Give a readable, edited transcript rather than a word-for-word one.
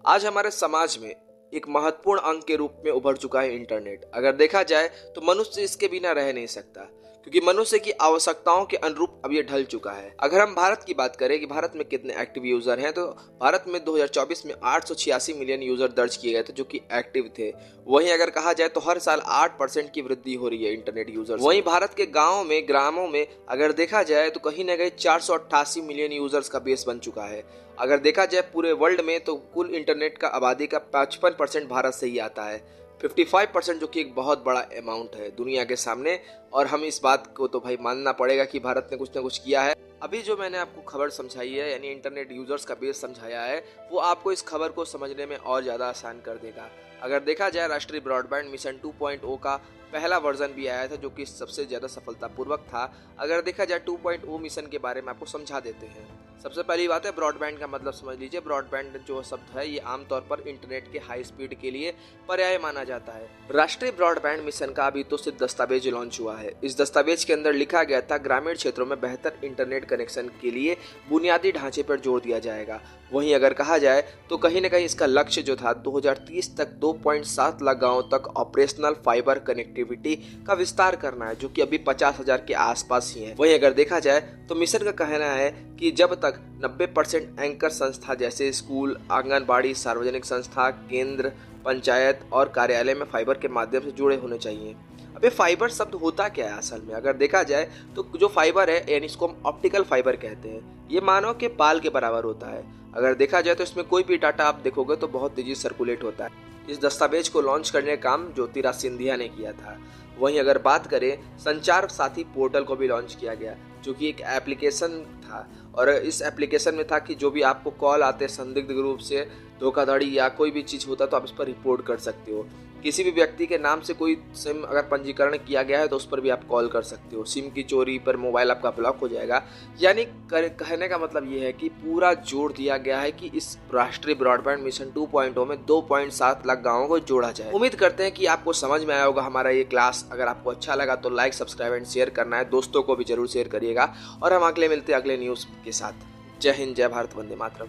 आज हमारे समाज में एक महत्वपूर्ण अंग के रूप में उभर चुका है इंटरनेट। अगर देखा जाए तो मनुष्य इसके बिना रह नहीं सकता, क्योंकि मनुष्य की आवश्यकताओं के अनुरूप अब ये ढल चुका है। अगर हम भारत की बात करें कि भारत में कितने एक्टिव यूजर हैं, तो भारत में 2024 में 886 मिलियन यूजर दर्ज किए गए थे जो कि एक्टिव थे। वहीं अगर कहा जाए तो हर साल 8% की वृद्धि हो रही है इंटरनेट यूजर। वहीं भारत के गाँव में, ग्रामों में अगर देखा जाए तो कहीं न कहीं 488 मिलियन यूजर्स का बेस बन चुका है। अगर देखा जाए पूरे वर्ल्ड में तो कुल इंटरनेट का आबादी का 55% भारत से ही आता है, 55%, जो कि एक बहुत बड़ा अमाउंट है दुनिया के सामने। और हम इस बात को तो भाई मानना पड़ेगा कि भारत ने कुछ ना कुछ किया है। अभी जो मैंने आपको खबर समझाई है, यानी इंटरनेट यूजर्स का बेस समझाया है, वो आपको इस खबर को समझने में और ज़्यादा आसान कर देगा। अगर देखा जाए राष्ट्रीय ब्रॉडबैंड मिशन 2.0 का पहला वर्जन भी आया था, जो कि सबसे ज़्यादा सफलतापूर्वक था। अगर देखा जाए 2.0 मिशन के बारे में आपको समझा देते हैं। सबसे पहली बात है, ब्रॉडबैंड का मतलब समझ लीजिए। ब्रॉडबैंड जो शब्द है ये आमतौर पर इंटरनेट के हाई स्पीड के लिए पर्याय माना जाता है। राष्ट्रीय ब्रॉडबैंड मिशन का अभी तो सिर्फ दस्तावेज लॉन्च हुआ है। इस दस्तावेज के अंदर लिखा गया था ग्रामीण क्षेत्रों में बेहतर इंटरनेट कनेक्शन के लिए बुनियादी ढांचे पर जोर दिया जाएगा। वहीं अगर कहा जाए तो कहीं न कहीं इसका लक्ष्य जो था 2030 तक 2.7 लाख गाँव तक ऑपरेशनल फाइबर कनेक्टिविटी का विस्तार करना है, जो कि अभी 50,000 के आसपास ही है। वहीं अगर देखा जाए तो मिशन का कहना है कि जब तक 90% एंकर संस्था जैसे स्कूल, आंगनबाड़ी, सार्वजनिक संस्था, केंद्र, पंचायत और कार्यालय में फाइबर के माध्यम से जुड़े होने चाहिए। अब ये फाइबर शब्द होता क्या है असल में? अगर देखा जाए तो जो फाइबर है, यानी इसको हम ऑप्टिकल फाइबर कहते हैं, ये मानव के बाल के बराबर होता है। अगर देखा जाए तो इसमें कोई भी डाटा आप देखोगे तो बहुत तेजी सर्कुलेट होता है। इस दस्तावेज को लॉन्च करने का काम ज्योतिराज सिंधिया ने किया था। वहीं अगर बात करें, संचार साथी पोर्टल को भी लॉन्च किया गया, जो कि एक एप्लीकेशन था। और इस एप्लीकेशन में था कि जो भी आपको कॉल आते संदिग्ध रूप से, धोखाधड़ी या कोई भी चीज़ होता तो आप इस पर रिपोर्ट कर सकते हो। किसी भी व्यक्ति के नाम से कोई सिम अगर पंजीकरण किया गया है तो उस पर भी आप कॉल कर सकते हो। सिम की चोरी पर मोबाइल आपका ब्लॉक हो जाएगा। यानी कहने का मतलब ये है कि पूरा जोर दिया गया है कि इस राष्ट्रीय ब्रॉडबैंड मिशन 2.0 में 2.7 लाख गाँवों को जोड़ा जाए। उम्मीद करते हैं कि आपको समझ में आया होगा हमारा ये क्लास। अगर आपको अच्छा लगा तो लाइक, सब्सक्राइब एंड शेयर करना है। दोस्तों को भी जरूर शेयर करिएगा। और हम अगले मिलते हैं अगले न्यूज़ के साथ। जय हिंद, जय भारत, वंदे मातरम।